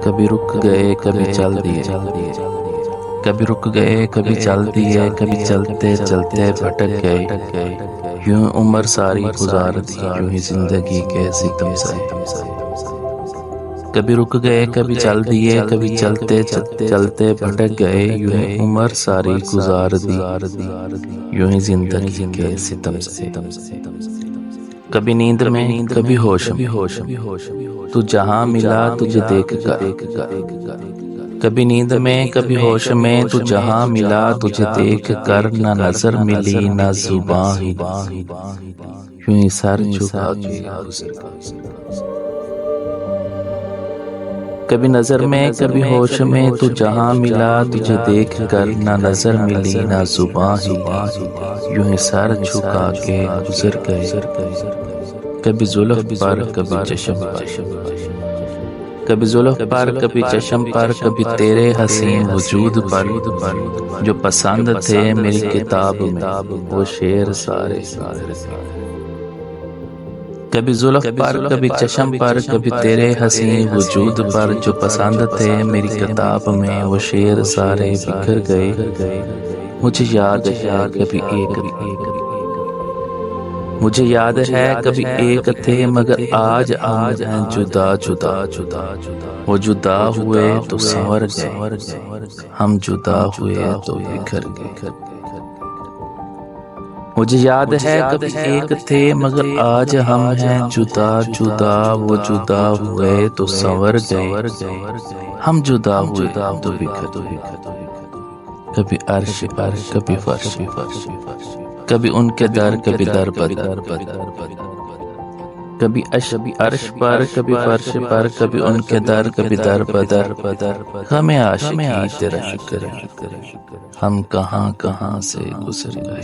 کبھی رک گئے کبھی چل دیے، کبھی رک گئے کبھی چل دیے، کبھی چلتے چلتے بھٹک گئے، یوں عمر ساری گزار دی، یوں ہی زندگی کے ستم سائے۔ کبھی رک گئے کبھی چل دیے، کبھی چلتے چلتے بھٹک گئے، یوں ہی عمر ساری گزار دی، یوں ہی زندگی کے ستم سائے۔ کبھی نیند میں کبھی ہوش میں، تو جہاں ملا تجھے دیکھ کر، کبھی نیند میں کبھی ہوش میں، تو جہاں ملا تجھے دیکھ کر، نہ نظر ملی نہ زباں ہی، یوں ہی سر جھکا کے گزر گئے۔ کبھی نظر میں کبھی ہوش میں، تو جہاں ملا تجھے دیکھ کر، نہ نظر ملی نہ زباں ہی، یوں ہی سر جھکا کے گزر گئے۔ کبھی زلف پر کبھی چشم پر، کبھی زلف پر کبھی چشم پر، کبھی تیرے حسین وجود پر، جو پسند تھے میری کتاب میں وہ شعر سارے۔ کبھی زلف پر کبھی چشم پر، کبھی تیرے حسین وجود پر، جو پسند تھے میری کتاب میں وہ شعر سارے بکھر گئے۔ مجھے یاد ہے کبھی ایک تھے، مجھے یاد ہے کبھی ایک تھے، مگر آج ہم ہیں جدا جدا، وہ جدا ہوئے تو سنور گئے، ہم جدا ہوئے تو بکھر گئے۔ مجھے یاد ہے کبھی ایک تھے، مگر آج ہم ہیں جدا جدا، وہ جدا ہوئے تو سنور گئے، ہم جدا ہوئے تو بکھر گئے۔ کبھی عرش پر کبھی فرش پر، کبھی ان کے در کبھی در بدر، کبھی عرش پر کبھی فرش پر، کبھی ان کے در کبھی در بدر، ہمیں عاشقی تیرا شکر ہے، ہم کہاں کہاں سے گزر گئے۔